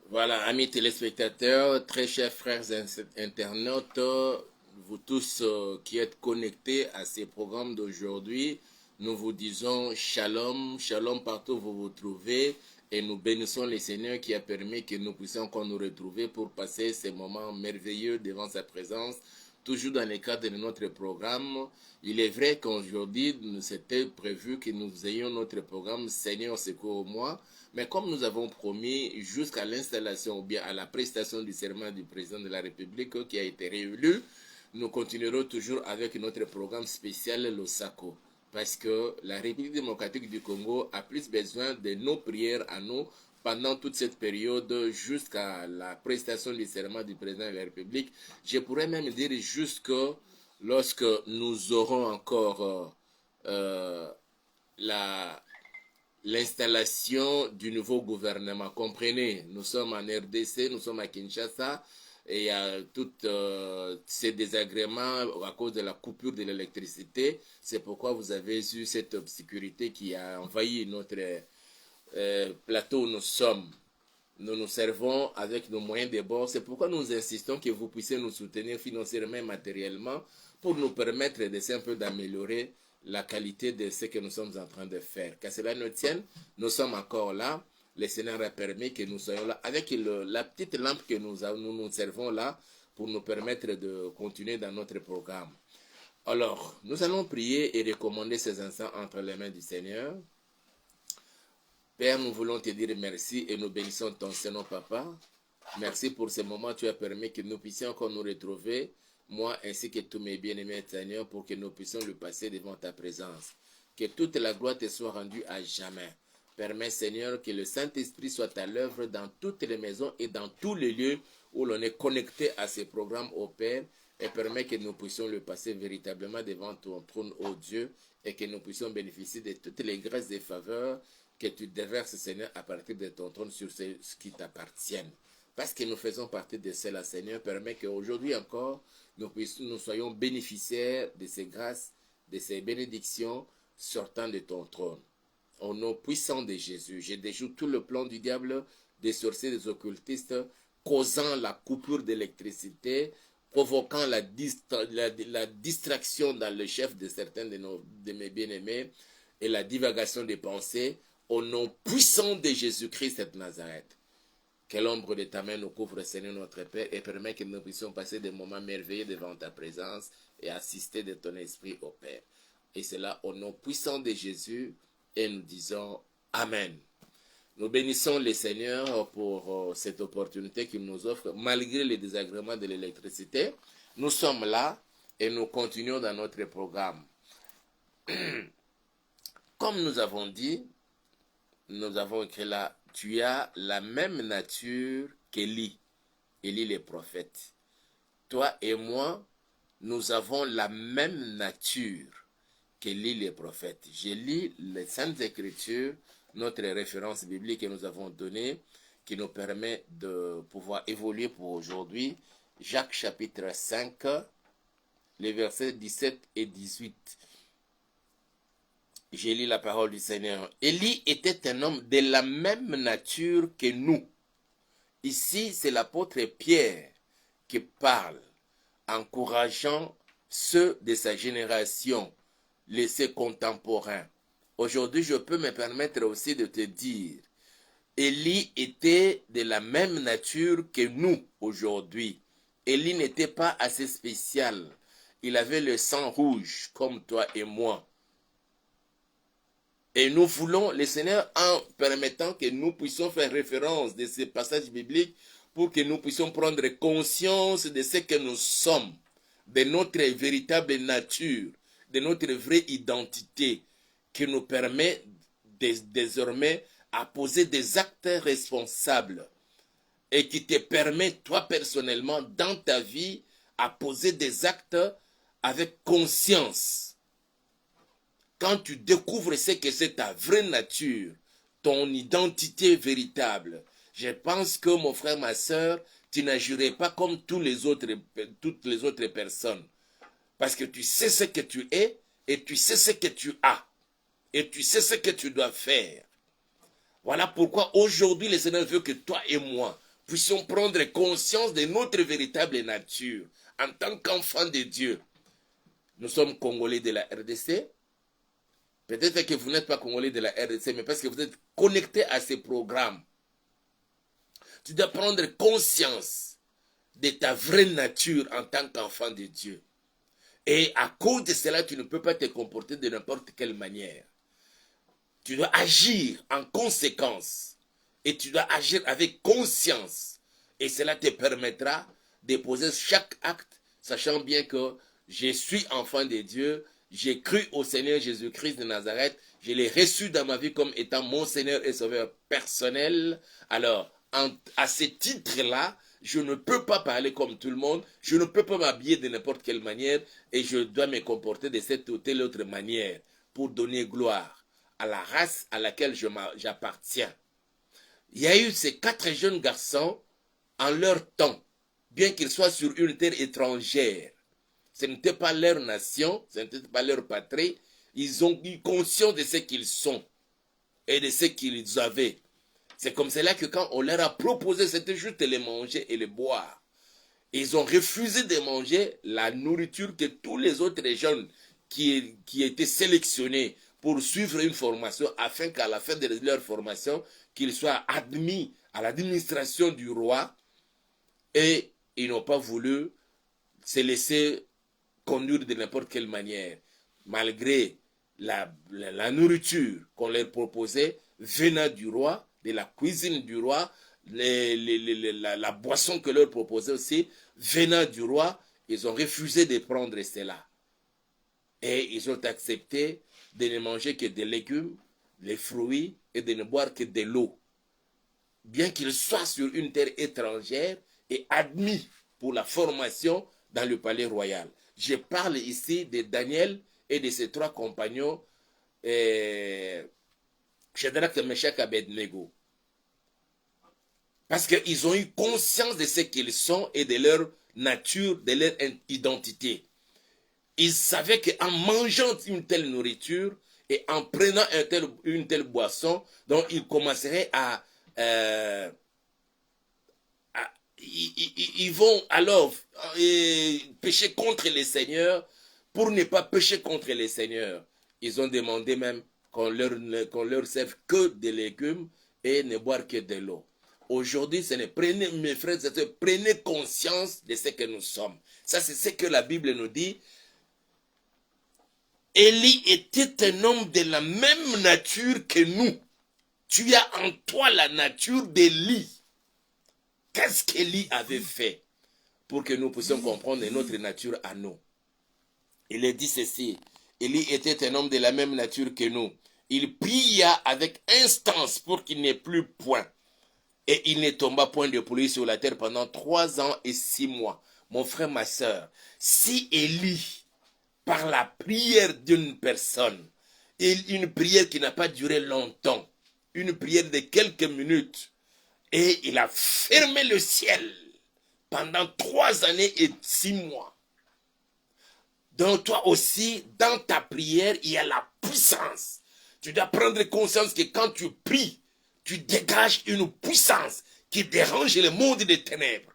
Voilà, amis téléspectateurs, très chers frères internautes, vous tous qui êtes connectés à ces programmes d'aujourd'hui, nous vous disons shalom, shalom partout où vous vous trouvez et nous bénissons le Seigneur qui a permis que nous puissions encore nous retrouver pour passer ces moments merveilleux devant sa présence, toujours dans le cadre de notre programme. Il est vrai qu'aujourd'hui, c'était prévu que nous ayons notre programme Seigneur secours-moi. Mais comme nous avons promis, jusqu'à l'installation ou bien à la prestation du serment du président de la République qui a été réélu, nous continuerons toujours avec notre programme spécial, le SACO. Parce que la République démocratique du Congo a plus besoin de nos prières à nous pendant toute cette période jusqu'à la prestation du serment du président de la République. Je pourrais même dire jusque lorsque nous aurons encore la l'installation du nouveau gouvernement. Comprenez, nous sommes en RDC, nous sommes à Kinshasa, et il y a tous ces désagréments à cause de la coupure de l'électricité. C'est pourquoi vous avez eu cette obscurité qui a envahi notre plateau où nous sommes. Nous nous servons avec nos moyens de bord. C'est pourquoi nous insistons que vous puissiez nous soutenir financièrement et matériellement pour nous permettre d'essayer un peu d'améliorer la qualité de ce que nous sommes en train de faire. Qu'à cela ne tienne, nous sommes encore là. Le Seigneur a permis que nous soyons là avec la petite lampe que nous servons là pour nous permettre de continuer dans notre programme. Alors, nous allons prier et recommander ces instants entre les mains du Seigneur. Père, nous voulons te dire merci et nous bénissons ton Seigneur, Papa. Merci pour ce moment tu as permis que nous puissions encore nous retrouver, moi ainsi que tous mes bien-aimés Seigneur, pour que nous puissions le passer devant ta présence. Que toute la gloire te soit rendue à jamais. Permets, Seigneur, que le Saint-Esprit soit à l'œuvre dans toutes les maisons et dans tous les lieux où l'on est connecté à ces programmes, au Père, et permets que nous puissions le passer véritablement devant ton trône, ô Dieu, et que nous puissions bénéficier de toutes les grâces et faveurs que tu déverses, Seigneur, à partir de ton trône sur ce qui t'appartiennent. Parce que nous faisons partie de cela, Seigneur, permet qu'aujourd'hui encore, nous soyons bénéficiaires de ces grâces, de ces bénédictions sortant de ton trône. Au nom puissant de Jésus, je déjoue tout le plan du diable, des sorciers, des occultistes, causant la coupure d'électricité, provoquant la distraction dans le chef de certains de mes bien-aimés et la divagation des pensées, au nom puissant de Jésus-Christ de Nazareth. Que l'ombre de ta main nous couvre, Seigneur notre Père, et permet que nous puissions passer des moments merveilleux devant ta présence et assister de ton esprit au Père. Et cela au nom puissant de Jésus, et nous disons Amen. Nous bénissons le Seigneur pour cette opportunité qu'il nous offre, malgré les désagréments de l'électricité. Nous sommes là et nous continuons dans notre programme. Comme nous avons dit, nous avons écrit là, tu as la même nature qu'Élie, Élie le prophète. Toi et moi, nous avons la même nature qu'Élie le prophète. Je lis les Saintes Écritures, notre référence biblique que nous avons donnée, qui nous permet de pouvoir évoluer pour aujourd'hui. Jacques chapitre 5, les versets 17 et 18. J'ai lu la parole du Seigneur. Élie était un homme de la même nature que nous. Ici, c'est l'apôtre Pierre qui parle, encourageant ceux de sa génération, ses contemporains. Aujourd'hui, je peux me permettre aussi de te dire, Élie était de la même nature que nous aujourd'hui. Élie n'était pas assez spécial. Il avait le sang rouge comme toi et moi. Et nous voulons le Seigneur en permettant que nous puissions faire référence de ces passages bibliques pour que nous puissions prendre conscience de ce que nous sommes, de notre véritable nature, de notre vraie identité, qui nous permet désormais à poser des actes responsables et qui te permet, toi personnellement, dans ta vie, à poser des actes avec conscience. Quand tu découvres ce que c'est ta vraie nature, ton identité véritable, je pense que mon frère, ma soeur, tu n'agirais pas comme toutes les autres personnes. Parce que tu sais ce que tu es et tu sais ce que tu as. Et tu sais ce que tu dois faire. Voilà pourquoi aujourd'hui le Seigneur veut que toi et moi puissions prendre conscience de notre véritable nature en tant qu'enfants de Dieu. Nous sommes Congolais de la RDC. Peut-être que vous n'êtes pas Congolais de la RDC, mais parce que vous êtes connectés à ces programmes. Tu dois prendre conscience de ta vraie nature en tant qu'enfant de Dieu. Et à cause de cela, tu ne peux pas te comporter de n'importe quelle manière. Tu dois agir en conséquence. Et tu dois agir avec conscience. Et cela te permettra de poser chaque acte, sachant bien que je suis enfant de Dieu, j'ai cru au Seigneur Jésus-Christ de Nazareth, je l'ai reçu dans ma vie comme étant mon Seigneur et Sauveur personnel. Alors, à ce titre-là, je ne peux pas parler comme tout le monde, je ne peux pas m'habiller de n'importe quelle manière et je dois me comporter de cette ou telle autre manière pour donner gloire à la race à laquelle j'appartiens. Il y a eu ces 4 jeunes garçons en leur temps, bien qu'ils soient sur une terre étrangère. Ce n'était pas leur nation, ce n'était pas leur patrie. Ils ont eu conscience de ce qu'ils sont et de ce qu'ils avaient. C'est comme cela que quand on leur a proposé, c'était juste de les manger et les boire. Ils ont refusé de manger la nourriture que tous les autres jeunes qui étaient sélectionnés pour suivre une formation, afin qu'à la fin de leur formation, qu'ils soient admis à l'administration du roi, et ils n'ont pas voulu se laisser conduire de n'importe quelle manière, malgré la nourriture qu'on leur proposait venant du roi, de la cuisine du roi, la boisson que leur proposait aussi venant du roi. Ils ont refusé de prendre cela. Et ils ont accepté de ne manger que des légumes, des fruits et de ne boire que de l'eau. Bien qu'ils soient sur une terre étrangère et admis pour la formation dans le palais royal. Je parle ici de Daniel et de ses 3 compagnons, Shadrach, Meshach et Abednego. Parce qu'ils ont eu conscience de ce qu'ils sont et de leur nature, de leur identité. Ils savaient qu'en mangeant une telle nourriture et en prenant une telle boisson, donc ils commenceraient ils vont alors pécher contre les seigneurs pour ne pas pécher contre les seigneurs. Ils ont demandé même qu'on leur serve que des légumes et ne boire que de l'eau. Aujourd'hui, prenez, mes frères et sœurs, prenez conscience de ce que nous sommes. Ça, c'est ce que la Bible nous dit. Élie était un homme de la même nature que nous. Tu as en toi la nature d'Élie. Qu'est-ce qu'Élie avait fait pour que nous puissions comprendre notre nature à nous? Il est dit ceci. Élie était un homme de la même nature que nous. Il pria avec instance pour qu'il n'ait plus point. Et il ne tomba point de pluie sur la terre pendant 3 ans et 6 mois. Mon frère, ma soeur, si Élie, par la prière d'une personne, et une prière qui n'a pas duré longtemps, une prière de quelques minutes, et il a fermé le ciel pendant 3 années et 6 mois. Donc toi aussi, dans ta prière, il y a la puissance. Tu dois prendre conscience que quand tu pries, tu dégages une puissance qui dérange le monde des ténèbres.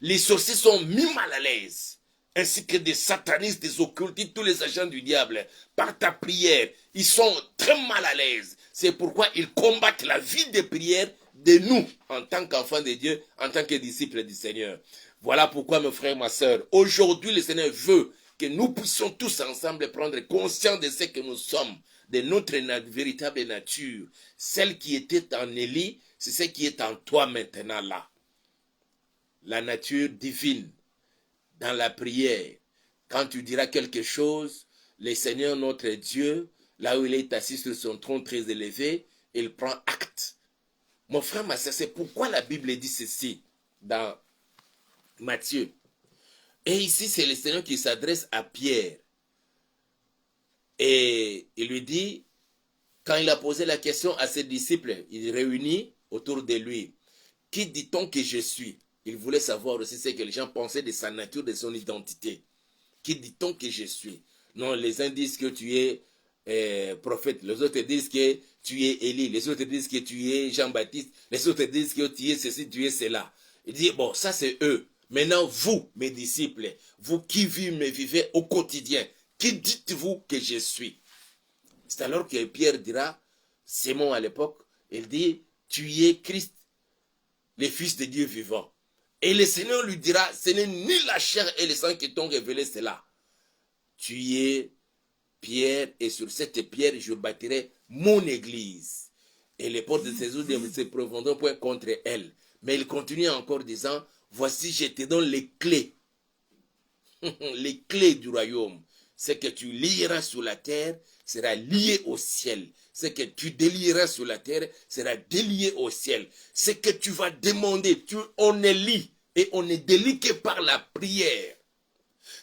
Les sorciers sont mis mal à l'aise, ainsi que des satanistes, des occultistes, tous les agents du diable. Par ta prière, ils sont très mal à l'aise. C'est pourquoi ils combattent la vie de prière de nous, en tant qu'enfants de Dieu, en tant que disciples du Seigneur. Voilà pourquoi, mes frères, ma soeur, aujourd'hui, le Seigneur veut que nous puissions tous ensemble prendre conscience de ce que nous sommes, de notre véritable nature. Celle qui était en Élie, c'est ce qui est en toi maintenant là. La nature divine, dans la prière. Quand tu diras quelque chose, le Seigneur notre Dieu, là où il est assis sur son trône très élevé, il prend acte. Mon frère, ma soeur, c'est pourquoi la Bible dit ceci dans Matthieu. Et ici, c'est le Seigneur qui s'adresse à Pierre. Et il lui dit, quand il a posé la question à ses disciples, il réunit autour de lui. Qui dit-on que je suis? Il voulait savoir aussi ce que les gens pensaient de sa nature, de son identité. Qui dit-on que je suis? Non, les uns disent que tu es prophète. Les autres disent que tu es Élie. Les autres disent que tu es Jean-Baptiste. Les autres disent que tu es ceci, tu es cela. Il dit, bon, ça c'est eux. Maintenant, vous, mes disciples, vous qui vivez au quotidien, qui dites-vous que je suis? C'est alors que Pierre dira, Simon à l'époque, il dit, tu es Christ, le Fils de Dieu vivant. Et le Seigneur lui dira, ce n'est ni la chair et le sang qui t'ont révélé cela. Tu es Pierre, et sur cette pierre, je bâtirai mon église. Et les portes de ces eaux ne se prévendront point contre elle. Mais il continue encore disant, voici, je te donne les clés. Les clés du royaume. Ce que tu lieras sur la terre sera lié au ciel. Ce que tu délieras sur la terre sera délié au ciel. Ce que tu vas demander, on est lie et on est délié que par la prière.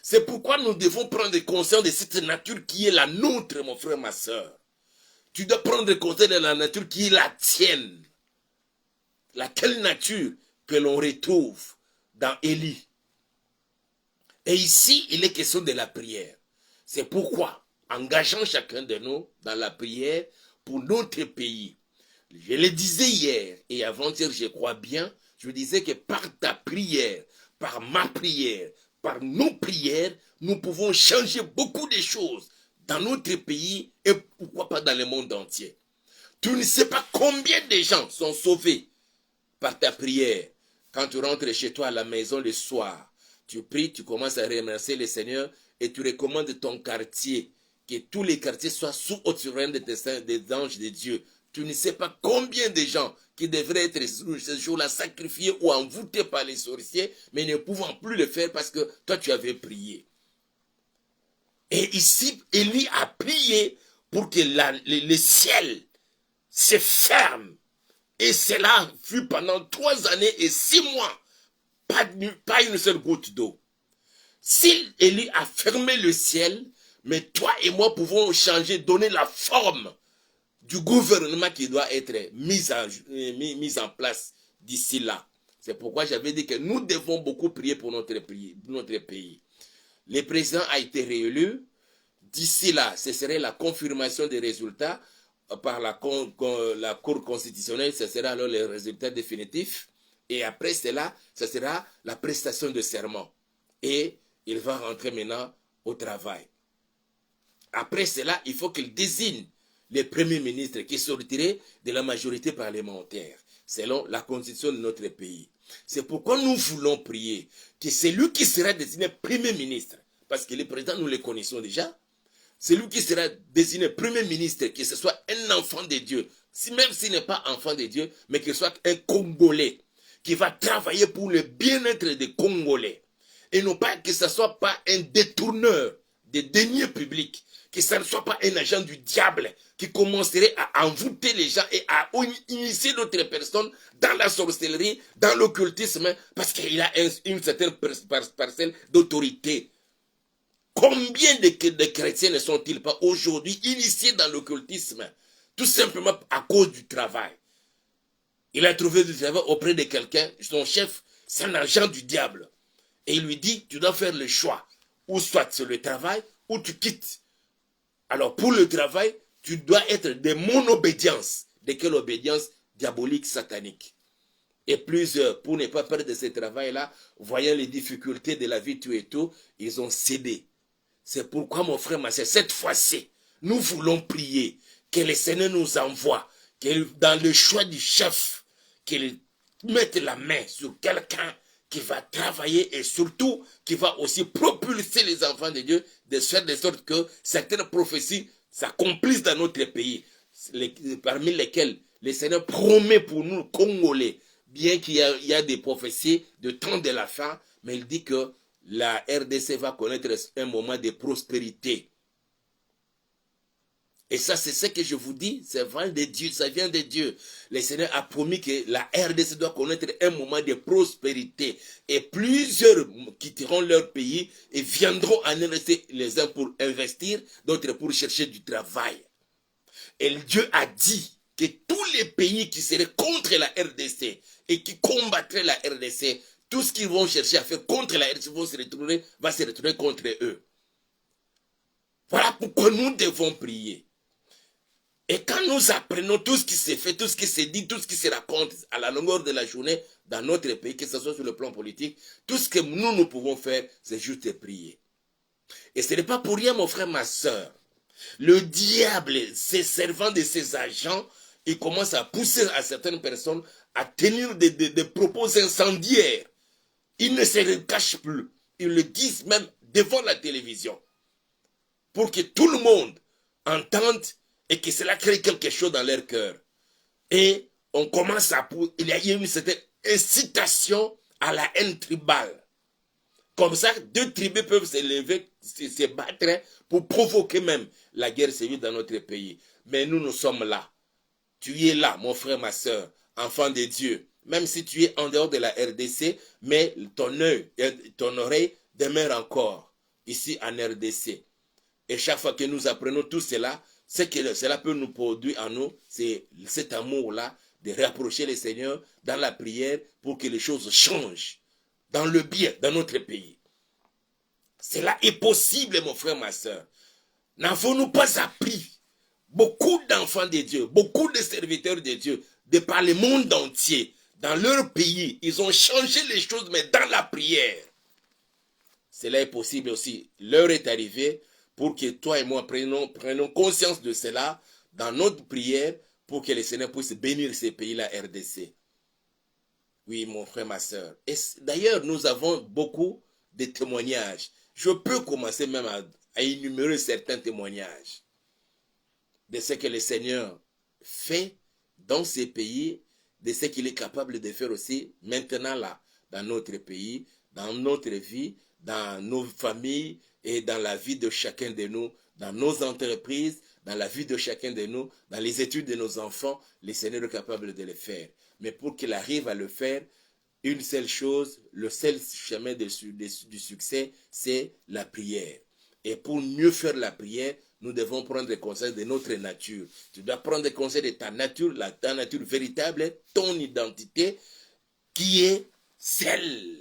C'est pourquoi nous devons prendre conscience de cette nature qui est la nôtre, mon frère, ma soeur. Tu dois prendre conscience de la nature qui est la tienne. Laquelle nature que l'on retrouve dans Élie. Et ici, il est question de la prière. C'est pourquoi, engageons chacun de nous dans la prière pour notre pays. Je le disais hier et avant-hier, je crois bien, je disais que par ta prière, par ma prière, par nos prières, nous pouvons changer beaucoup de choses dans notre pays et pourquoi pas dans le monde entier. Tu ne sais pas combien de gens sont sauvés par ta prière. Quand tu rentres chez toi à la maison le soir, tu pries, tu commences à remercier le Seigneur et tu recommandes ton quartier, que tous les quartiers soient sous haute surveillance des anges de Dieu. Tu ne sais pas combien de gens qui devraient être ce jour-là sacrifiés ou envoûtés par les sorciers, mais ne pouvant plus le faire parce que toi tu avais prié. Et ici, Élie a prié pour que le ciel se ferme. Et cela fut pendant 3 années et 6 mois. Pas une seule goutte d'eau. Si Élie a fermé le ciel, mais toi et moi pouvons changer, donner la forme du gouvernement qui doit être mis en place d'ici là. C'est pourquoi j'avais dit que nous devons beaucoup prier pour notre pays. Le président a été réélu. D'ici là, ce serait la confirmation des résultats par la Cour constitutionnelle. Ce sera alors les résultats définitifs. Et après cela, ce sera la prestation de serment. Et il va rentrer maintenant au travail. Après cela, il faut qu'il désigne les premiers ministres qui sortiraient de la majorité parlementaire, selon la constitution de notre pays. C'est pourquoi nous voulons prier que celui qui sera désigné premier ministre, parce que les présidents, nous les connaissons déjà, celui qui sera désigné premier ministre, que ce soit un enfant de Dieu, même s'il n'est pas enfant de Dieu, mais qu'il soit un Congolais, qui va travailler pour le bien-être des Congolais. Et non pas que ce ne soit pas un détourneur des deniers publics, que ce ne soit pas un agent du diable qui commencerait à envoûter les gens et à initier d'autres personnes dans la sorcellerie, dans l'occultisme, parce qu'il a une certaine parcelle d'autorité. Combien de chrétiens ne sont-ils pas aujourd'hui initiés dans l'occultisme, tout simplement à cause du travail? Il a trouvé du travail auprès de quelqu'un, son chef, c'est un agent du diable. Et il lui dit, tu dois faire le choix, ou soit c'est le travail, ou tu quittes. Alors pour le travail, tu dois être de mon obédience. De quelle obédience? Diabolique, satanique. Et plusieurs, pour ne pas perdre ce travail-là, voyant les difficultés de la vie, tout et tout, ils ont cédé. C'est pourquoi, mon frère, ma soeur, cette fois-ci, nous voulons prier que le Seigneur nous envoie, que dans le choix du chef, qu'il mette la main sur quelqu'un qui va travailler et surtout qui va aussi propulser les enfants de Dieu de faire de sorte que certaines prophéties s'accomplissent dans notre pays, parmi lesquelles le Seigneur promet pour nous, Congolais, bien qu'il y a des prophéties de temps de la fin, mais il dit que la RDC va connaître un moment de prospérité. Et ça, c'est ce que je vous dis, c'est vrai de Dieu, ça vient de Dieu. Le Seigneur a promis que la RDC doit connaître un moment de prospérité. Et plusieurs quitteront leur pays et viendront en RDC, les uns pour investir, d'autres pour chercher du travail. Et Dieu a dit que tous les pays qui seraient contre la RDC et qui combattraient la RDC, tout ce qu'ils vont chercher à faire contre la RDC va se retrouver contre eux. Voilà pourquoi nous devons prier. Et quand nous apprenons tout ce qui s'est fait, tout ce qui s'est dit, tout ce qui se raconte à la longueur de la journée dans notre pays, que ce soit sur le plan politique, tout ce que nous pouvons faire, c'est juste prier. Et ce n'est pas pour rien, mon frère, ma soeur. Le diable, se servant de ses agents, il commence à pousser à certaines personnes à tenir des propos incendiaires. Ils ne se cachent plus. Ils le disent même devant la télévision. Pour que tout le monde entende et que cela crée quelque chose dans leur cœur. Et on commence à... Il y a eu une certaine incitation à la haine tribale. Comme ça, deux tribus peuvent se lever, se battre pour provoquer même la guerre civile dans notre pays. Mais nous sommes là. Tu es là, mon frère, ma soeur, enfant de Dieu. Même si tu es en dehors de la RDC, mais ton œil, ton oreille demeure encore ici en RDC. Et chaque fois que nous apprenons tout cela, ce que cela peut nous produire en nous, c'est cet amour-là de rapprocher le Seigneur dans la prière pour que les choses changent dans le bien, dans notre pays. Cela est possible, mon frère, ma soeur. N'avons-nous pas appris beaucoup d'enfants de Dieu, beaucoup de serviteurs de Dieu, de par le monde entier, dans leur pays, ils ont changé les choses, mais dans la prière. Cela est possible aussi. L'heure est arrivée pour que toi et moi prenons conscience de cela dans notre prière pour que le Seigneur puisse bénir ces pays-là, RDC. Oui, mon frère, ma soeur. Et d'ailleurs, nous avons beaucoup de témoignages. Je peux commencer même à énumérer certains témoignages de ce que le Seigneur fait dans ces pays, de ce qu'il est capable de faire aussi maintenant là, dans notre pays, dans notre vie, dans nos familles et dans la vie de chacun de nous, dans nos entreprises, dans la vie de chacun de nous, dans les études de nos enfants, le Seigneur est capable de le faire. Mais pour qu'il arrive à le faire, une seule chose, le seul chemin du succès, c'est la prière. Et pour mieux faire la prière, nous devons prendre conseil de notre nature. Tu dois prendre conseil de ta nature, ta nature véritable, ton identité, qui est celle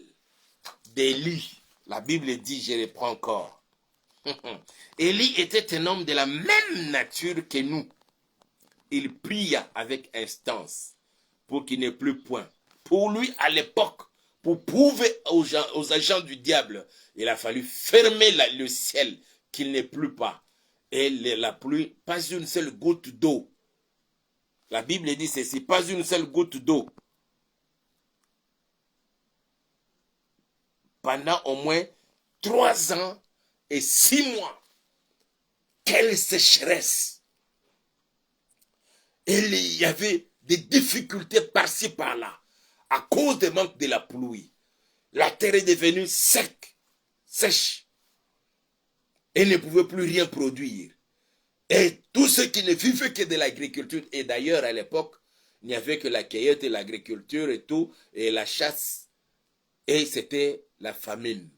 d'Élie. La Bible dit, je reprends encore. Élie était un homme de la même nature que nous. Il pria avec instance pour qu'il n'ait plus point. Pour lui, à l'époque, pour prouver aux agents du diable, il a fallu fermer le ciel, qu'il n'ait plus pas. Et la pluie, pas une seule goutte d'eau. La Bible dit ceci, pas une seule goutte d'eau. Pendant au moins 3 ans et 6 mois. Quelle sécheresse! Et il y avait des difficultés par-ci, par-là, à cause du manque de la pluie. La terre est devenue sèche. Et ne pouvait plus rien produire. Et tous ceux qui ne vivaient que de l'agriculture, et d'ailleurs à l'époque, il n'y avait que la cueillette et l'agriculture et tout, et la chasse, et c'était la famine.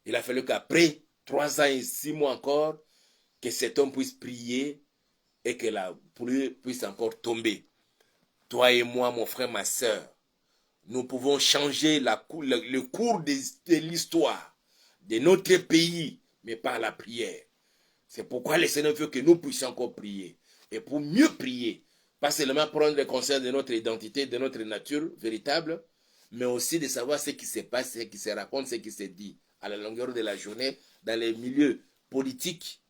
Il a fallu qu'après 3 ans et 6 mois encore, que cet homme puisse prier et que la pluie puisse encore tomber. Toi et moi, mon frère, ma soeur, nous pouvons changer le cours de l'histoire de notre pays, mais par la prière. C'est pourquoi le Seigneur veut que nous puissions encore prier. Et pour mieux prier, pas seulement prendre conscience de notre identité, de notre nature véritable, mais aussi de savoir ce qui se passe, ce qui se raconte, ce qui se dit à la longueur de la journée dans les milieux politiques.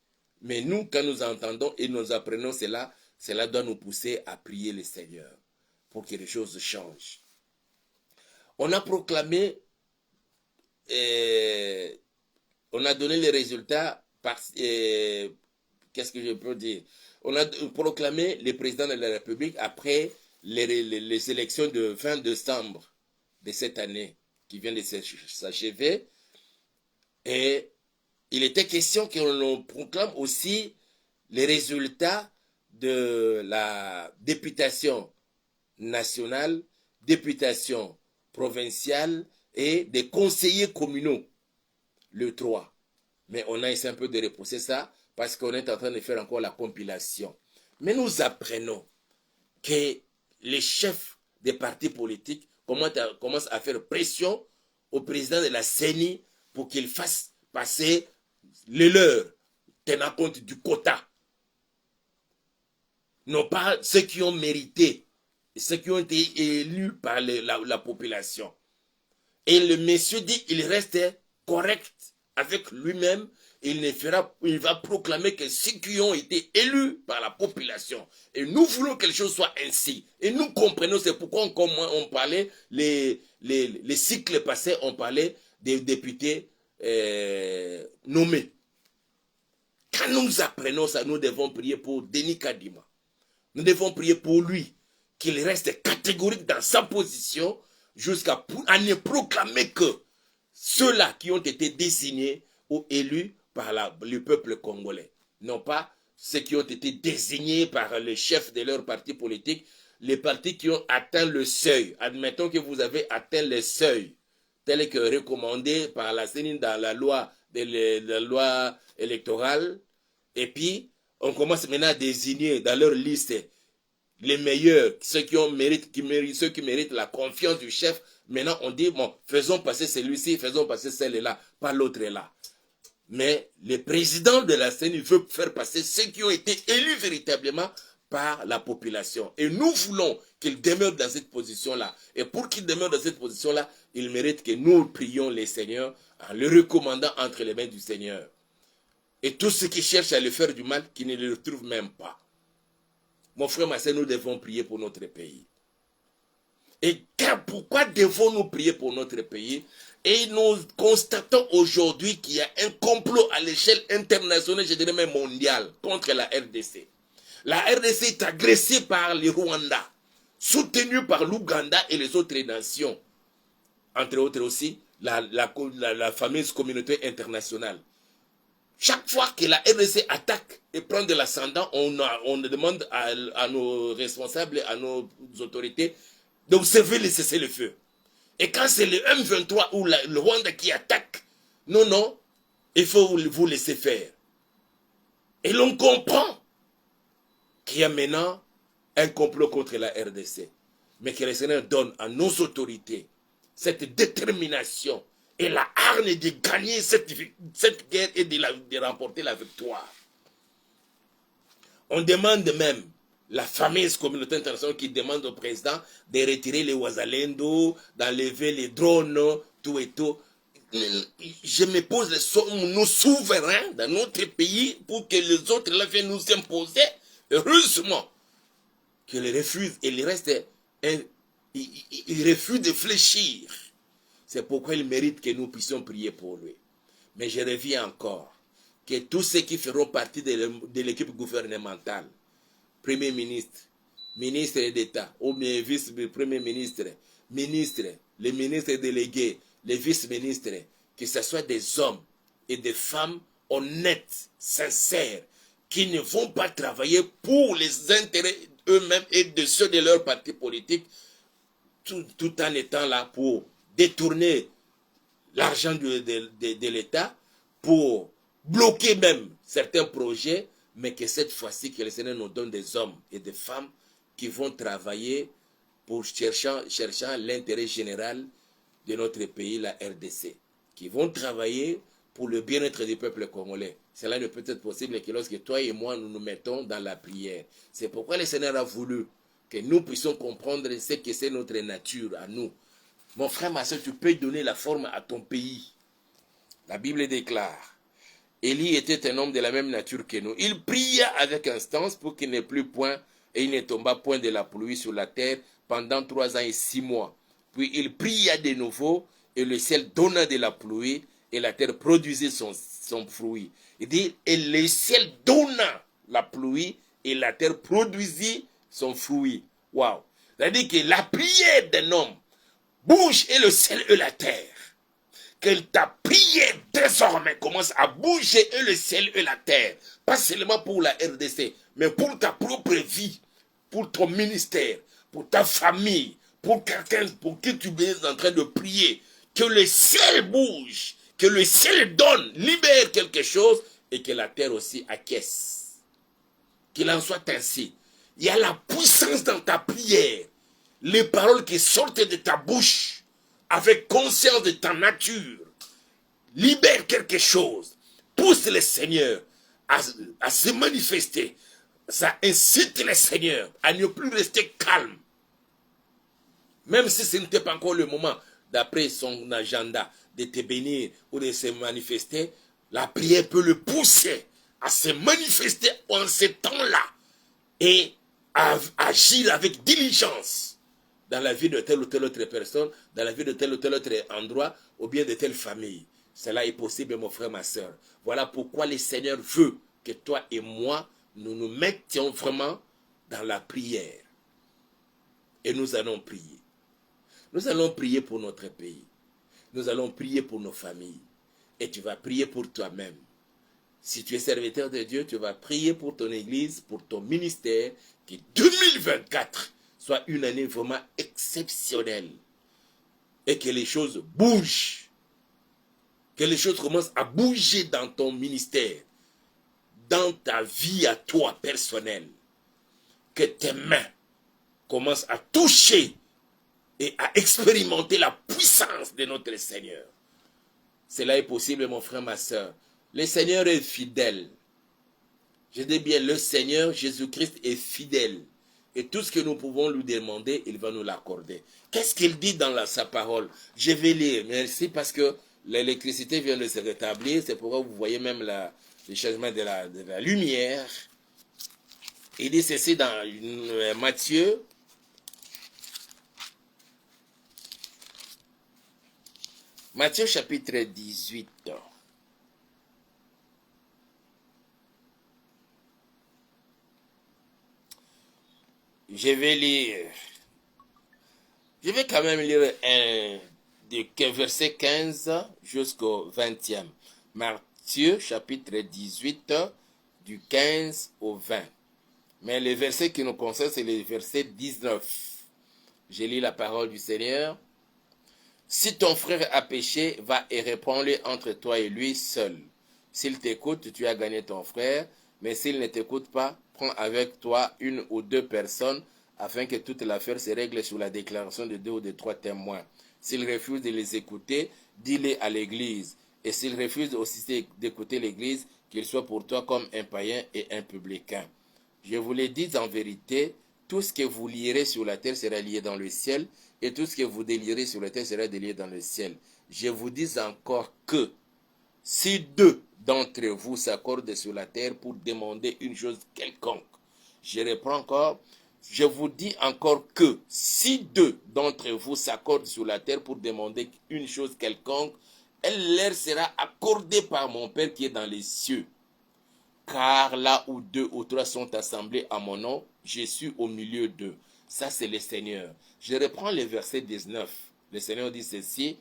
Mais nous, quand nous entendons et nous apprenons cela, cela doit nous pousser à prier le Seigneur pour que les choses changent. On a proclamé, on a donné les résultats, qu'est-ce que je peux dire? On a proclamé le président de la République après les élections de 20 décembre de cette année qui vient de s'achever. Et il était question qu'on proclame aussi les résultats de la députation nationale, députation provinciale et des conseillers communaux le 3. Mais on a essayé un peu de repousser ça parce qu'on est en train de faire encore la compilation. Mais nous apprenons que les chefs des partis politiques commencent à faire pression au président de la CENI pour qu'il fasse passer les leurs, tenant compte du quota. non pas ceux qui ont mérité, ceux qui ont été élus par la population. Et le monsieur dit, il reste correct avec lui-même. Il va proclamer que ceux qui ont été élus par la population. Et nous voulons que les choses soient ainsi. Et nous comprenons, c'est pourquoi on parlait, les cycles passés, on parlait des députés nommés. Quand nous apprenons ça, nous devons prier pour Denis Kadima. Nous devons prier pour lui, qu'il reste catégorique dans sa position jusqu'à ne proclamer que ceux-là qui ont été désignés ou élus par le peuple congolais, non pas ceux qui ont été désignés par les chefs de leur parti politique, les partis qui ont atteint le seuil. Admettons que vous avez atteint le seuil, tel que recommandé par la CENI dans la loi électorale, et puis on commence maintenant à désigner dans leur liste les meilleurs, ceux qui méritent la confiance du chef. Maintenant, on dit, bon, faisons passer celui-ci, faisons passer celle-là, pas l'autre là. Mais le président de la CENI veut faire passer ceux qui ont été élus véritablement par la population. Et nous voulons qu'il demeure dans cette position-là. Et pour qu'il demeure dans cette position-là, il mérite que nous prions les seigneurs en le recommandant entre les mains du Seigneur. Et tous ceux qui cherchent à le faire du mal, qui ne le retrouvent même pas. Mon frère, ma soeur, nous devons prier pour notre pays. Et pourquoi devons-nous prier pour notre pays? Et nous constatons aujourd'hui qu'il y a un complot à l'échelle internationale, je dirais même mondiale, contre la RDC. La RDC est agressée par le Rwanda, soutenue par l'Ouganda et les autres nations. Entre autres aussi, la fameuse communauté internationale. Chaque fois que la RDC attaque et prend de l'ascendant, on demande à nos responsables, à nos autorités d'observer les cessez-le-feu. Et quand c'est le M23 ou le Rwanda qui attaque, non, il faut vous laisser faire. Et l'on comprend qu'il y a maintenant un complot contre la RDC. Mais que le Seigneur donne à nos autorités cette détermination et la hargne de gagner cette guerre et de remporter la victoire. On demande même, la fameuse communauté internationale qui demande au président de retirer les Wazalendo, d'enlever les drones, tout et tout. Je me pose, nos souverains dans notre pays pour que les autres là viennent nous imposer. Heureusement qu'ils refusent et il refuse de fléchir. C'est pourquoi il mérite que nous puissions prier pour lui. Mais je reviens encore, que tous ceux qui feront partie de l'équipe gouvernementale, Premier ministre, ministre d'État, ou bien vice-premier ministre, les ministres délégués, les vice-ministres, que ce soit des hommes et des femmes honnêtes, sincères, qui ne vont pas travailler pour les intérêts eux-mêmes et de ceux de leur parti politique, tout en étant là pour détourner l'argent de l'État, pour bloquer même certains projets, mais que cette fois-ci, que le Seigneur nous donne des hommes et des femmes qui vont travailler pour cherchant l'intérêt général de notre pays, la RDC, qui vont travailler pour le bien-être du peuple congolais. Cela ne peut être possible que lorsque toi et moi, nous nous mettons dans la prière. C'est pourquoi le Seigneur a voulu que nous puissions comprendre ce que c'est notre nature à nous. Mon frère, ma soeur, tu peux donner la forme à ton pays. La Bible déclare, Élie était un homme de la même nature que nous. Il pria avec instance pour qu'il n'ait plus point et il ne tomba point de la pluie sur la terre pendant 3 ans et 6 mois. Puis il pria de nouveau et le ciel donna de la pluie et la terre produisit son fruit. Il dit, et le ciel donna la pluie et la terre produisit son fruit. Waouh! C'est-à-dire que la prière d'un homme bouge et le ciel et la terre. Que ta prière désormais commence à bouger et le ciel et la terre. Pas seulement pour la RDC, mais pour ta propre vie, pour ton ministère, pour ta famille, pour quelqu'un pour qui tu es en train de prier. Que le ciel bouge, que le ciel donne, libère quelque chose et que la terre aussi acquiesce. Qu'il en soit ainsi. Il y a la puissance dans ta prière. Les paroles qui sortent de ta bouche avec conscience de ta nature, libère quelque chose, pousse le Seigneur à se manifester, Ça incite les seigneurs à ne plus rester calmes. Même si ce n'était pas encore le moment, d'après son agenda, de te bénir ou de se manifester, la prière peut le pousser à se manifester en ce temps-là et à agir avec diligence dans la vie de telle ou telle autre personne, dans la vie de tel ou tel autre endroit, ou bien de telle famille. Cela est possible, mon frère, ma soeur. Voilà pourquoi le Seigneur veut que toi et moi, nous nous mettions vraiment dans la prière. Et nous allons prier. Nous allons prier pour notre pays. Nous allons prier pour nos familles. Et tu vas prier pour toi-même. Si tu es serviteur de Dieu, tu vas prier pour ton église, pour ton ministère, que 2024 soit une année vraiment exceptionnelle. Et que les choses bougent. Que les choses commencent à bouger dans ton ministère. Dans ta vie à toi personnelle. Que tes mains commencent à toucher et à expérimenter la puissance de notre Seigneur. Cela est possible, mon frère, ma soeur. Le Seigneur est fidèle. Je dis bien, le Seigneur Jésus-Christ est fidèle. Et tout ce que nous pouvons lui demander, il va nous l'accorder. Qu'est-ce qu'il dit dans sa parole? Je vais lire. Merci parce que l'électricité vient de se rétablir. C'est pourquoi vous voyez même le changement de la lumière. Il dit ceci dans Matthieu. Matthieu chapitre 18. Je vais quand même lire verset 15 jusqu'au 20e. Matthieu chapitre 18 du 15 au 20. Mais le verset qui nous concerne, c'est le verset 19. Je lis la parole du Seigneur. Si ton frère a péché, va et réponds-le entre toi et lui seul. S'il t'écoute, tu as gagné ton frère, mais s'il ne t'écoute pas, prends avec toi une ou deux personnes, afin que toute l'affaire se règle sous la déclaration de 2 ou de 3 témoins. S'il refuse de les écouter, dis-les à l'église. Et s'il refuse aussi d'écouter l'église, qu'il soit pour toi comme un païen et un publicain. Je vous le dis en vérité, tout ce que vous lierez sur la terre sera lié dans le ciel, et tout ce que vous délierez sur la terre sera délié dans le ciel. Je vous dis encore que, si 2 d'entre vous s'accordent sur la terre pour demander une chose quelconque, je reprends encore, je vous dis encore que, si 2 d'entre vous s'accordent sur la terre pour demander une chose quelconque, elle leur sera accordée par mon Père qui est dans les cieux. Car là où 2 ou 3 sont assemblés à mon nom, je suis au milieu d'eux. Ça, c'est le Seigneur. Je reprends le verset 19. Le Seigneur dit ceci.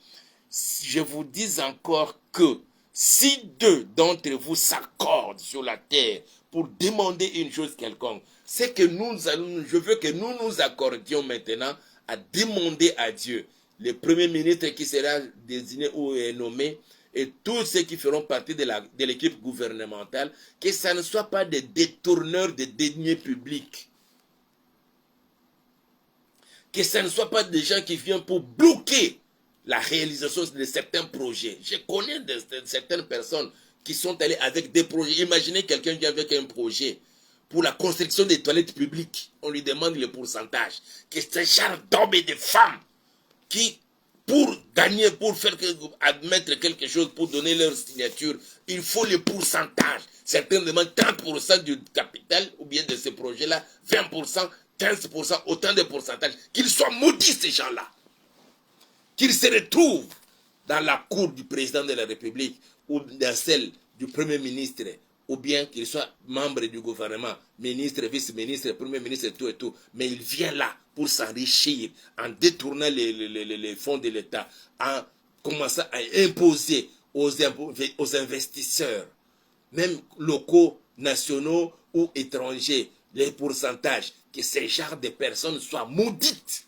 Je vous dis encore que si 2 d'entre vous s'accordent sur la terre pour demander une chose quelconque, c'est que je veux que nous nous accordions maintenant à demander à Dieu. Le premier ministre qui sera désigné ou nommé, et tous ceux qui feront partie de l'équipe gouvernementale, que ça ne soit pas des détourneurs de deniers publics. Que ça ne soit pas des gens qui viennent pour bloquer la réalisation de certains projets. Je connais certaines personnes qui sont allées avec des projets. Imaginez quelqu'un qui avec un projet pour la construction des toilettes publiques. On lui demande le pourcentage. Que ce genre d'hommes et de femmes qui, pour gagner, pour faire admettre quelque chose, pour donner leur signature, il faut le pourcentage. Certains demandent 30% du capital ou bien de ce projet-là, 20%, 15%, autant de pourcentage. Qu'ils soient maudits, ces gens-là. Qu'ils se retrouvent dans la cour du président de la République ou dans celle du Premier ministre, ou bien qu'ils soient membres du gouvernement, ministre, vice-ministre, Premier ministre, tout et tout. Mais il vient là pour s'enrichir en détournant les fonds de l'État, en commençant à imposer aux investisseurs, même locaux, nationaux ou étrangers, les pourcentages, que ces genres de personnes soient maudites.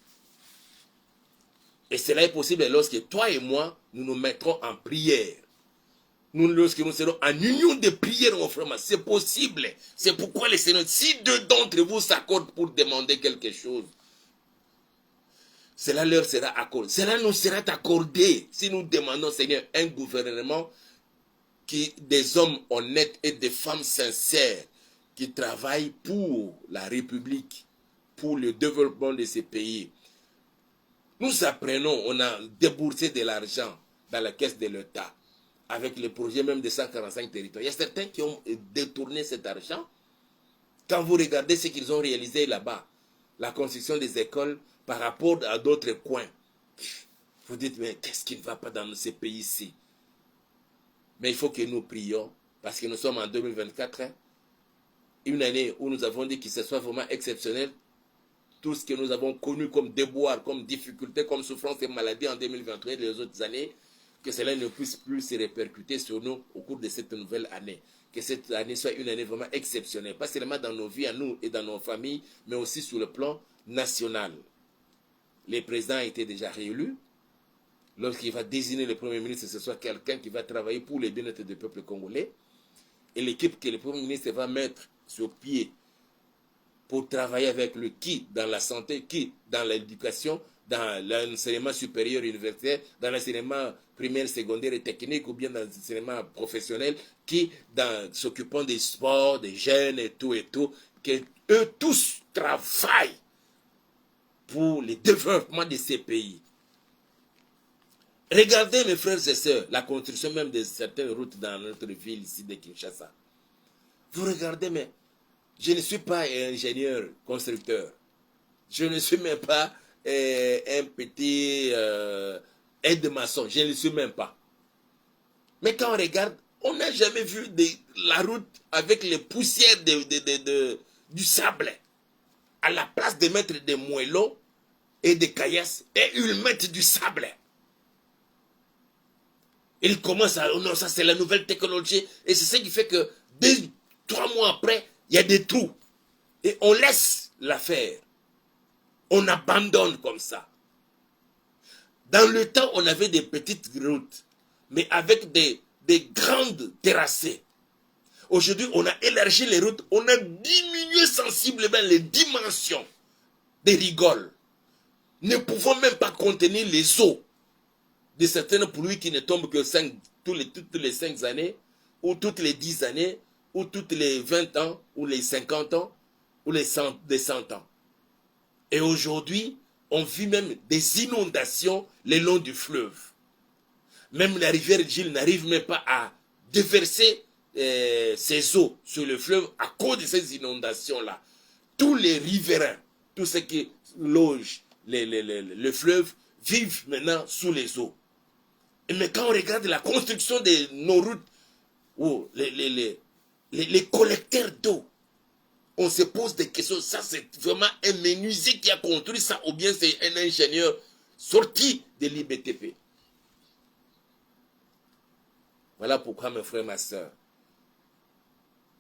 Et cela est possible lorsque toi et moi, nous nous mettrons en prière. Lorsque nous serons en union de prière, mon frère, c'est possible. C'est pourquoi le Seigneur, si 2 d'entre vous s'accordent pour demander quelque chose, cela leur sera accordé. Cela nous sera accordé si nous demandons, Seigneur, un gouvernement des hommes honnêtes et des femmes sincères qui travaillent pour la République, pour le développement de ces pays. Nous apprenons, on a déboursé de l'argent dans la caisse de l'État, avec le projet même de 145 territoires. Il y a certains qui ont détourné cet argent. Quand vous regardez ce qu'ils ont réalisé là-bas, la construction des écoles par rapport à d'autres coins, vous dites, mais qu'est-ce qui ne va pas dans ces pays-ci? Mais il faut que nous prions, parce que nous sommes en 2024, hein, une année où nous avons dit que ce soit vraiment exceptionnel. Tout ce que nous avons connu comme déboire, comme difficulté, comme souffrance et maladie en 2023 et les autres années, que cela ne puisse plus se répercuter sur nous au cours de cette nouvelle année. Que cette année soit une année vraiment exceptionnelle, pas seulement dans nos vies à nous et dans nos familles, mais aussi sur le plan national. Le président a été déjà réélu. Lorsqu'il va désigner le Premier ministre, ce soit quelqu'un qui va travailler pour le bien-être du peuple congolais. Et l'équipe que le Premier ministre va mettre sur pied pour travailler avec le qui dans la santé, qui dans l'éducation, dans l'enseignement supérieur universitaire, dans l'enseignement primaire, secondaire et technique, ou bien dans l'enseignement professionnel, qui dans s'occupant des sports, des jeunes et tout, que eux tous travaillent pour le développement de ces pays. Regardez mes frères et sœurs, la construction même de certaines routes dans notre ville ici de Kinshasa. Vous regardez, mais je ne suis pas un ingénieur constructeur. Je ne suis même pas un petit aide-maçon. Je ne le suis même pas. Mais quand on regarde, on n'a jamais vu la route avec les poussières du sable. À la place de mettre des moellons et des caillasses, et ils mettent du sable. Ils commencent à... Non, ça c'est la nouvelle technologie. Et c'est ce qui fait que 3 mois après, il y a des trous. Et on laisse l'affaire. On abandonne comme ça. Dans le temps, on avait des petites routes, mais avec des grandes terrassées. Aujourd'hui, on a élargi les routes, on a diminué sensiblement les dimensions des rigoles. Ne pouvons même pas contenir les eaux de certaines pluies qui ne tombent que toutes les 5 années, ou toutes les 10 années, ou toutes les 20 ans, ou les 50 ans, ou les 100 ans. Et aujourd'hui, on vit même des inondations le long du fleuve. Même la rivière Gilles n'arrive même pas à déverser ses eaux sur le fleuve à cause de ces inondations-là. Tous les riverains, tous ceux qui logent le fleuve, vivent maintenant sous les eaux. Mais quand on regarde la construction de nos routes, ou les collecteurs d'eau, on se pose des questions. Ça, c'est vraiment un menuisier qui a construit ça, ou bien c'est un ingénieur sorti de l'IBTP. Voilà pourquoi, mes frères, ma soeur,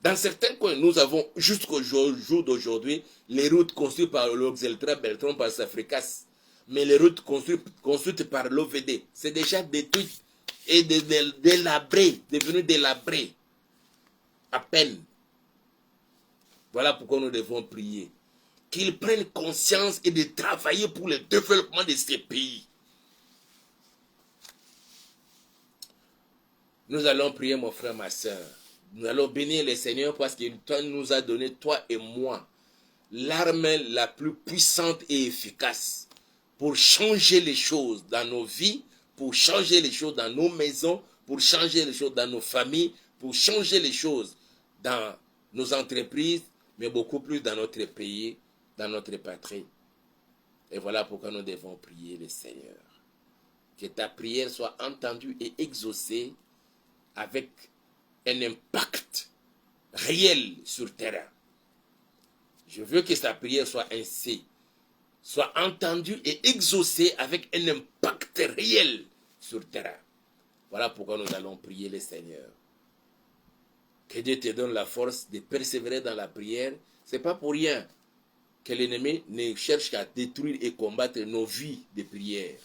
dans certains coins, nous avons, jusqu'au jour d'aujourd'hui, les routes construites par l'Oxeltra Beltron, par Safricas. Mais les routes construites par l'OVD, c'est déjà détruites et délabrées, devenues délabrées. À peine. Voilà pourquoi nous devons prier. Qu'ils prennent conscience et de travailler pour le développement de ces pays. Nous allons prier, mon frère, ma soeur. Nous allons bénir le Seigneur parce qu'il nous a donné, toi et moi, l'arme la plus puissante et efficace pour changer les choses dans nos vies, pour changer les choses dans nos maisons, pour changer les choses dans nos familles, pour changer les choses dans nos entreprises, mais beaucoup plus dans notre pays, dans notre patrie. Et voilà pourquoi nous devons prier le Seigneur. Que ta prière soit entendue et exaucée avec un impact réel sur terrain. Je veux que sa prière soit ainsi, soit entendue et exaucée avec un impact réel sur terrain. Voilà pourquoi nous allons prier le Seigneur. Que Dieu te donne la force de persévérer dans la prière. Ce n'est pas pour rien que l'ennemi ne cherche qu'à détruire et combattre nos vies de prière.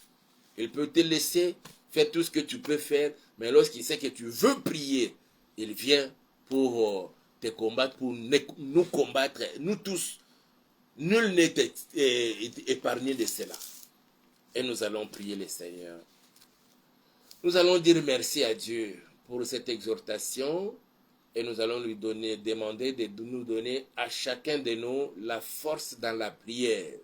Il peut te laisser faire tout ce que tu peux faire, mais lorsqu'il sait que tu veux prier, il vient pour te combattre, pour nous combattre, nous tous. Nul n'est épargné de cela. Et nous allons prier le Seigneur. Nous allons dire merci à Dieu pour cette exhortation Et nous allons lui demander de nous donner à chacun de nous la force dans la prière,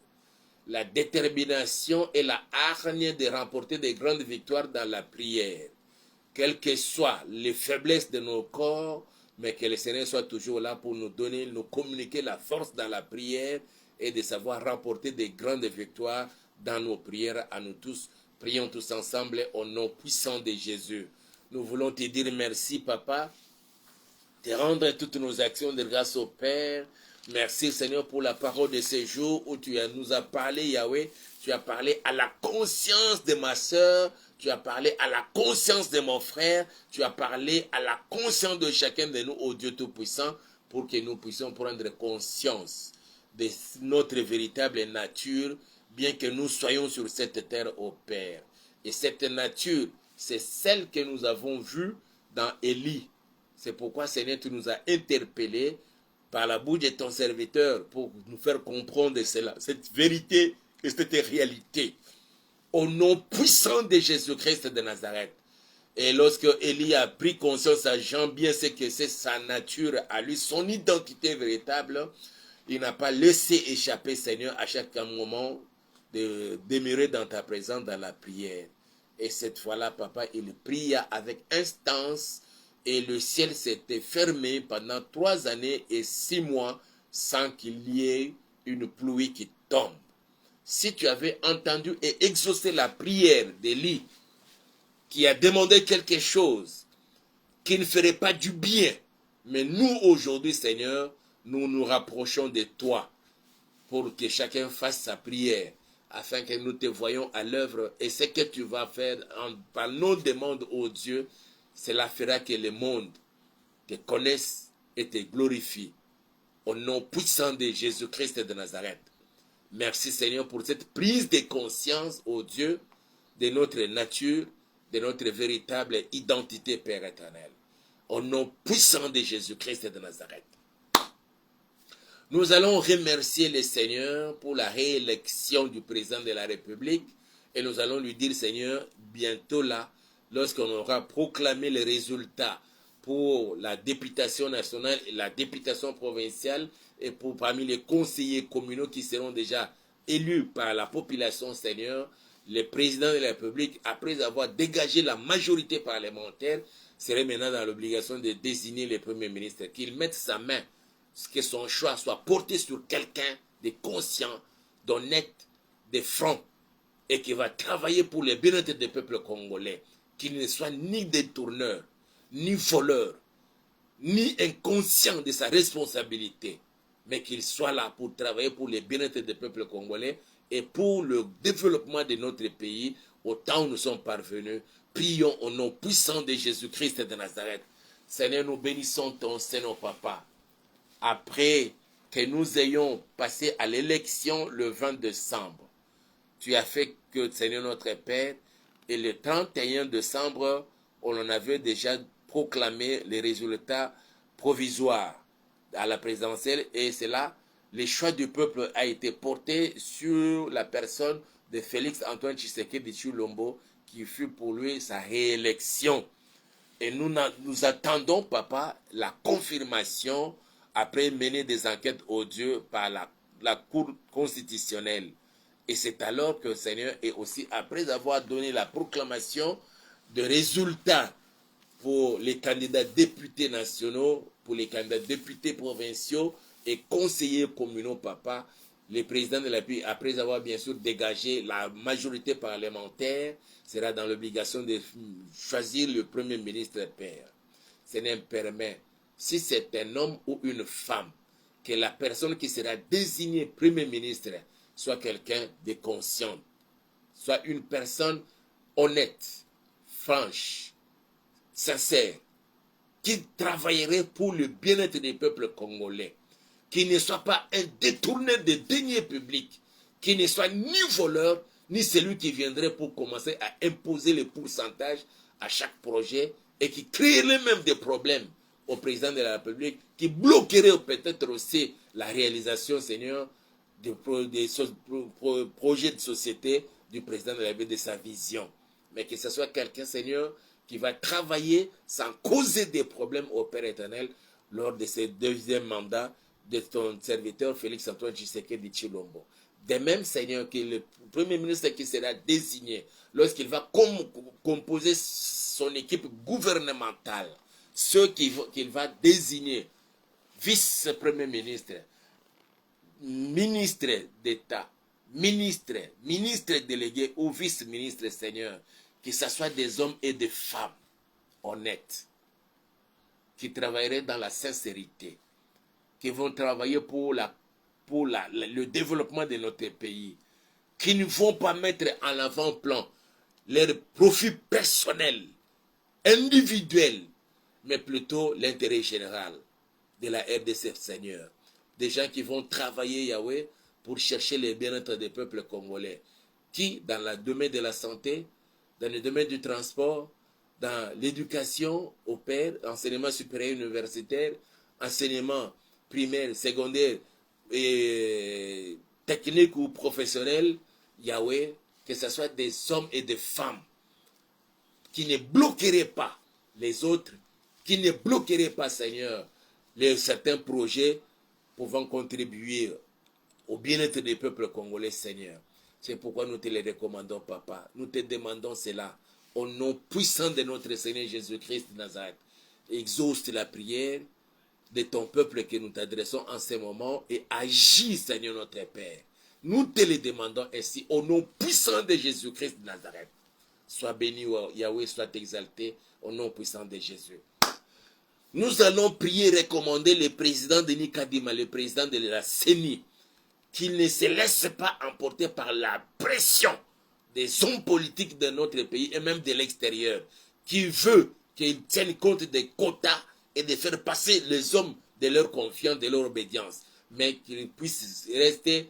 la détermination et la hargne de remporter de grandes victoires dans la prière. Quelles que soient les faiblesses de nos corps, mais que le Seigneur soit toujours là pour nous donner, nous communiquer la force dans la prière et de savoir remporter de grandes victoires dans nos prières à nous tous. Prions tous ensemble au nom puissant de Jésus. Nous voulons te dire merci, Papa, te rendre toutes nos actions de grâce au Père. Merci, Seigneur, pour la parole de ce jour où nous as parlé, Yahweh. Tu as parlé à la conscience de ma soeur. Tu as parlé à la conscience de mon frère. Tu as parlé à la conscience de chacun de nous, ô Dieu Tout-Puissant, pour que nous puissions prendre conscience de notre véritable nature, bien que nous soyons sur cette terre, ô Père. Et cette nature, c'est celle que nous avons vue dans Élie. C'est pourquoi, Seigneur, tu nous as interpellés par la bouche de ton serviteur pour nous faire comprendre cela, cette vérité et cette réalité. Au nom puissant de Jésus-Christ de Nazareth. Et lorsque Élie a pris conscience à Jean, bien c'est que c'est sa nature à lui, son identité véritable, il n'a pas laissé échapper, Seigneur, à chaque moment de demeurer dans ta présence, dans la prière. Et cette fois-là, Papa, il pria avec instance et le ciel s'était fermé pendant 3 années et 6 mois sans qu'il y ait une pluie qui tombe. Si tu avais entendu et exaucé la prière d'Élie, qui a demandé quelque chose qui ne ferait pas du bien, mais nous aujourd'hui, Seigneur, nous nous rapprochons de toi pour que chacun fasse sa prière, afin que nous te voyions à l'œuvre. Et ce que tu vas faire par nos demandes, ô Dieu, cela fera que le monde te connaisse et te glorifie. Au nom puissant de Jésus-Christ de Nazareth. Merci Seigneur pour cette prise de conscience, ô Dieu, de notre nature, de notre véritable identité, Père éternel. Au nom puissant de Jésus-Christ de Nazareth. Nous allons remercier le Seigneur pour la réélection du président de la République et nous allons lui dire, Seigneur, bientôt là, lorsqu'on aura proclamé les résultats pour la députation nationale et la députation provinciale et pour parmi les conseillers communaux qui seront déjà élus par la population, Seigneur, le président de la République, après avoir dégagé la majorité parlementaire, serait maintenant dans l'obligation de désigner le Premier ministre, qu'il mette sa main, que son choix soit porté sur quelqu'un de conscient, d'honnête, de franc, et qui va travailler pour le bien-être des peuples congolais, qu'il ne soit ni détourneur, ni voleur, ni inconscient de sa responsabilité, mais qu'il soit là pour travailler pour le bien-être des peuples congolais et pour le développement de notre pays au temps où nous sommes parvenus. Prions au nom puissant de Jésus-Christ de Nazareth. Seigneur, nous bénissons ton Seigneur Papa. Après que nous ayons passé à l'élection le 20 décembre, tu as fait que, Seigneur notre Père, et le 31 décembre, on en avait déjà proclamé les résultats provisoires à la présidentielle, et c'est là, le choix du peuple a été porté sur la personne de Félix Antoine Tshisekedi Tshilombo, qui fut pour lui sa réélection. Et nous attendons, Papa, la confirmation après mener des enquêtes odieuses par la Cour constitutionnelle. Et c'est alors que le Seigneur, et aussi après avoir donné la proclamation de résultats pour les candidats députés nationaux, pour les candidats députés provinciaux et conseillers communaux, Papa, le président de la République, après avoir bien sûr dégagé la majorité parlementaire, sera dans l'obligation de choisir le Premier ministre, Père. Seigneur, permet, si c'est un homme ou une femme, que la personne qui sera désignée Premier ministre soit quelqu'un de conscient, soit une personne honnête, franche, sincère, qui travaillerait pour le bien-être des peuples congolais, qui ne soit pas un détourneur de deniers publics, qui ne soit ni voleur, ni celui qui viendrait pour commencer à imposer les pourcentages à chaque projet et qui créerait même des problèmes au président de la République, qui bloquerait peut-être aussi la réalisation, Seigneur, des projets de société du président de la République, de sa vision. Mais que ce soit quelqu'un, Seigneur, qui va travailler sans causer des problèmes au Père éternel lors de ce deuxième mandat de ton serviteur Félix-Antoine Tshisekedi Tshilombo. De même, Seigneur, que le Premier ministre qui sera désigné lorsqu'il va composer son équipe gouvernementale, ceux qu'il va désigner vice-premier ministre, ministre d'État, ministre délégué ou vice-ministre, Seigneur, que ce soit des hommes et des femmes honnêtes, qui travailleraient dans la sincérité, qui vont travailler pour le développement de notre pays, qui ne vont pas mettre en avant-plan leurs profits personnels, individuels, mais plutôt l'intérêt général de la RDC, Seigneur. Des gens qui vont travailler, Yahweh, pour chercher le bien-être des peuples congolais, qui, dans le domaine de la santé, dans le domaine du transport, dans l'éducation au père, enseignement supérieur universitaire, enseignement primaire, secondaire, et technique ou professionnel, Yahweh, que ce soit des hommes et des femmes qui ne bloqueraient pas les autres, qui ne bloqueraient pas, Seigneur, certains projets pouvant contribuer au bien-être des peuples congolais, Seigneur. C'est pourquoi nous te les recommandons, Papa. Nous te demandons cela au nom puissant de notre Seigneur Jésus-Christ de Nazareth. Exauce la prière de ton peuple que nous t'adressons en ce moment et agis, Seigneur notre Père. Nous te les demandons ainsi au nom puissant de Jésus-Christ de Nazareth. Sois béni, Yahweh, sois exalté au nom puissant de Jésus. Nous allons prier et recommander le président Denis Kadima, le président de la CENI, qu'il ne se laisse pas emporter par la pression des hommes politiques de notre pays et même de l'extérieur, qui veut qu'ils tiennent compte des quotas et de faire passer les hommes de leur confiance, de leur obédience, mais qu'ils puissent rester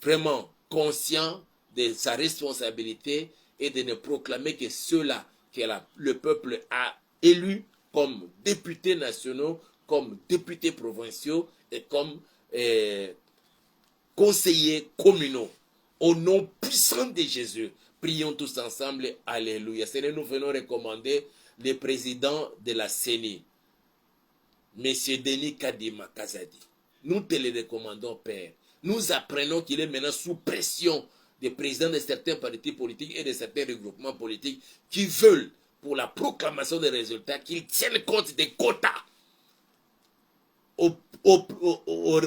vraiment conscients de sa responsabilité et de ne proclamer que ceux-là que le peuple a élus comme députés nationaux, comme députés provinciaux et comme conseillers communaux. Au nom puissant de Jésus, prions tous ensemble. Alléluia. Seigneur, nous venons recommander le président de la CENI, M. Denis Kadima Kazadi. Nous te le recommandons, Père. Nous apprenons qu'il est maintenant sous pression des présidents de certains partis politiques et de certains regroupements politiques qui veulent, pour la proclamation des résultats, qu'ils tiennent compte des quotas aux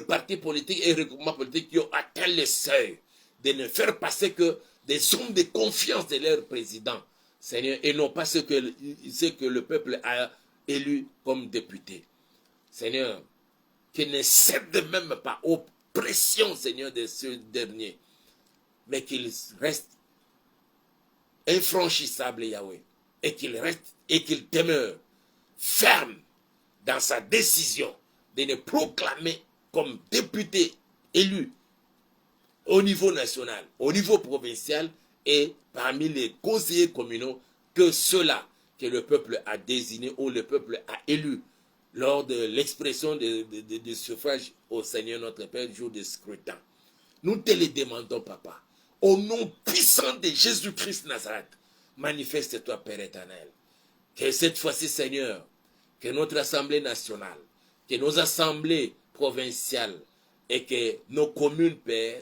partis politiques et regroupements politiques qui ont atteint le seuil, de ne faire passer que des hommes de confiance de leur président, Seigneur, et non pas ce que le peuple a élu comme député. Seigneur, qu'il ne cède même pas aux pressions, Seigneur, de ce dernier, mais qu'il reste infranchissable, Yahweh, et qu'il demeure ferme dans sa décision de ne proclamer comme député élu au niveau national, au niveau provincial et parmi les conseillers communaux que ceux-là que le peuple a désigné ou le peuple a élu lors de l'expression de suffrage au Seigneur notre Père, jour de scrutin. Nous te le demandons, Papa, au nom puissant de Jésus-Christ Nazareth, manifeste-toi, Père éternel. Que cette fois-ci, Seigneur, que notre Assemblée nationale, que nos assemblées provinciales et que nos communes, Père,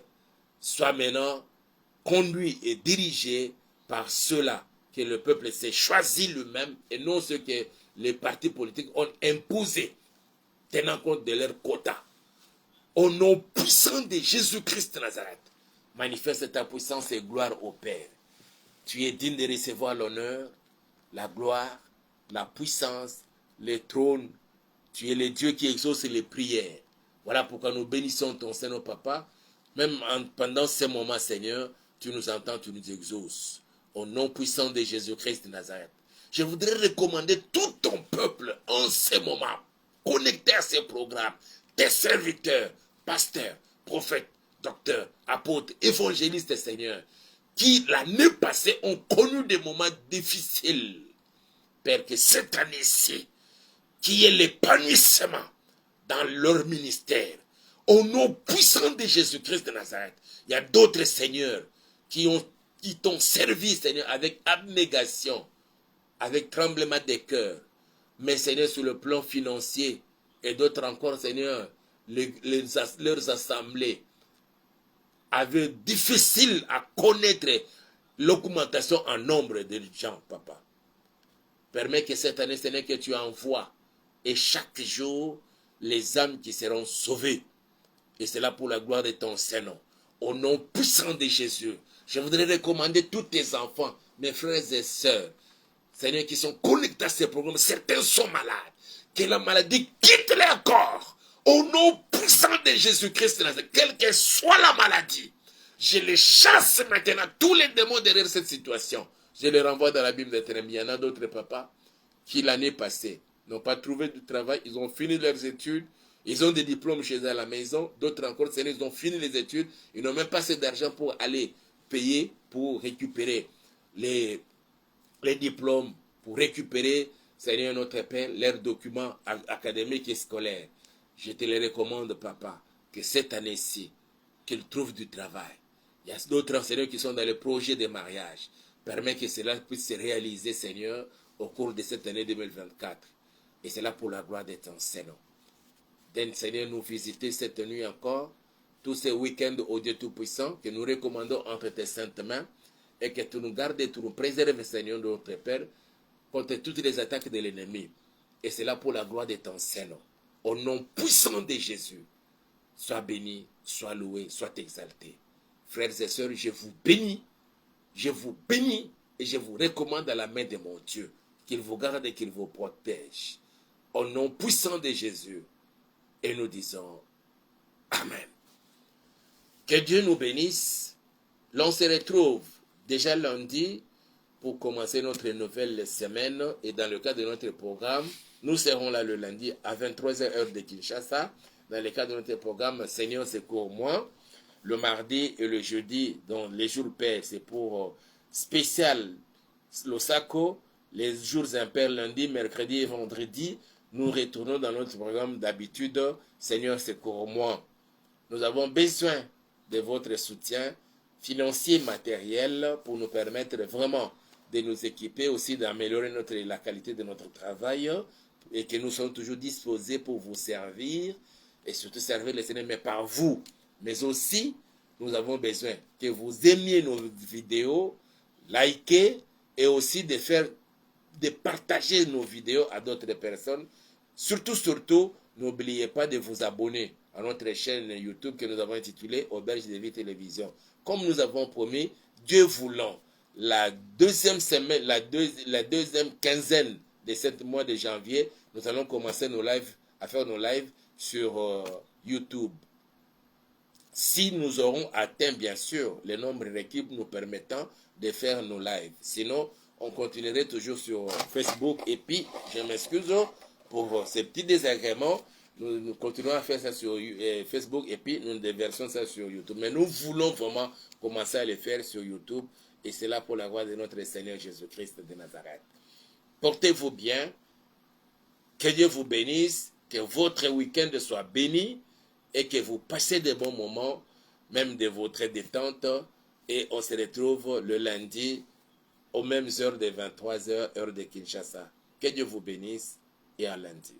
soient maintenant conduits et dirigés par ceux-là que le peuple s'est choisi lui-même et non ceux que les partis politiques ont imposés, tenant compte de leurs quotas. Au nom puissant de Jésus-Christ de Nazareth, manifeste ta puissance et gloire au Père. Tu es digne de recevoir l'honneur, la gloire, la puissance, le trône. Tu es le Dieu qui exauce les prières. Voilà pourquoi nous bénissons ton Seigneur Papa. Même pendant ces moments, Seigneur, tu nous entends, tu nous exauces. Au nom puissant de Jésus-Christ de Nazareth. Je voudrais recommander tout ton peuple en ces moments, connecté à ces programmes, tes serviteurs, pasteurs, prophètes, docteurs, apôtres, évangélistes, Seigneur, qui l'année passée ont connu des moments difficiles. Père, que cette année-ci, qu'il y ait l'épanouissement dans leur ministère. Au nom puissant de Jésus-Christ de Nazareth, il y a d'autres seigneurs qui t'ont servi, Seigneur, avec abnégation, avec tremblement des cœurs. Mais Seigneur, sur le plan financier et d'autres encore, Seigneur, leurs assemblées avaient difficile à connaître l'augmentation en nombre de gens, papa. Permets que cette année, Seigneur, que tu envoies et chaque jour les âmes qui seront sauvées. Et c'est là pour la gloire de ton Saint-Nom. Au nom puissant de Jésus, je voudrais recommander tous tes enfants, mes frères et sœurs, Seigneur, qui sont connectés à ces programmes. Certains sont malades. Que la maladie quitte leur corps. Au nom puissant de Jésus-Christ, quelle que soit la maladie, je les chasse maintenant, tous les démons derrière cette situation. Je les renvoie dans la Bible d'Éternel. Il y en a d'autres papas qui l'année passée n'ont pas trouvé de travail, ils ont fini leurs études, ils ont des diplômes chez eux à la maison, d'autres encore, ils ont fini les études, ils n'ont même pas assez d'argent pour aller payer, pour récupérer les diplômes, pour récupérer, Seigneur notre Père, leurs documents académiques et scolaires. Je te les recommande, papa, que cette année-ci, qu'ils trouvent du travail. Il y a d'autres enseignants qui sont dans le projet de mariage. Permets que cela puisse se réaliser, Seigneur, au cours de cette année 2024. Et c'est là pour la gloire de ton Seigneur. Seigneur, nous visiter cette nuit encore, tous ces week-ends au Dieu Tout-Puissant, que nous recommandons entre tes saintes mains, et que tu nous gardes et tu nous préserves, Seigneur, de notre Père, contre toutes les attaques de l'ennemi. Et c'est là pour la gloire de ton Seigneur. Au nom puissant de Jésus, sois béni, sois loué, sois exalté. Frères et sœurs, je vous bénis et je vous recommande à la main de mon Dieu, qu'il vous garde et qu'il vous protège. Au nom puissant de Jésus, et nous disons Amen. Que Dieu nous bénisse. L'on se retrouve déjà lundi pour commencer notre nouvelle semaine. Et dans le cadre de notre programme, nous serons là le lundi à 23h heure de Kinshasa. Dans le cadre de notre programme Seigneur secours-moi. Le mardi et le jeudi, donc les jours pairs, c'est pour spécial Losako. Les jours impairs, lundi, mercredi et vendredi, nous retournons dans notre programme d'habitude Seigneur secours-moi. Nous avons besoin de votre soutien financier, matériel, pour nous permettre vraiment de nous équiper, aussi d'améliorer la qualité de notre travail, et que nous sommes toujours disposés pour vous servir, et surtout servir le Seigneur, mais par vous. Mais aussi, nous avons besoin que vous aimiez nos vidéos, likez, et aussi de partager nos vidéos à d'autres personnes. Surtout, n'oubliez pas de vous abonner à notre chaîne YouTube que nous avons intitulée Auberge de Vie Télévision. Comme nous avons promis, Dieu voulant, la deuxième quinzaine de ce mois de janvier, nous allons commencer à faire nos lives sur YouTube. Si nous aurons atteint, bien sûr, le nombre d'équipes nous permettant de faire nos lives. Sinon, on continuerait toujours sur Facebook. Et puis, je m'excuse pour ces petits désagréments. Nous continuons à faire ça sur Facebook et puis nous déversons ça sur YouTube. Mais nous voulons vraiment commencer à le faire sur YouTube. Et c'est là pour la gloire de notre Seigneur Jésus-Christ de Nazareth. Portez-vous bien. Que Dieu vous bénisse. Que votre week-end soit béni. Et que vous passez de bons moments, même de votre détente. Et on se retrouve le lundi aux mêmes heures de 23h, heure de Kinshasa. Que Dieu vous bénisse et à lundi.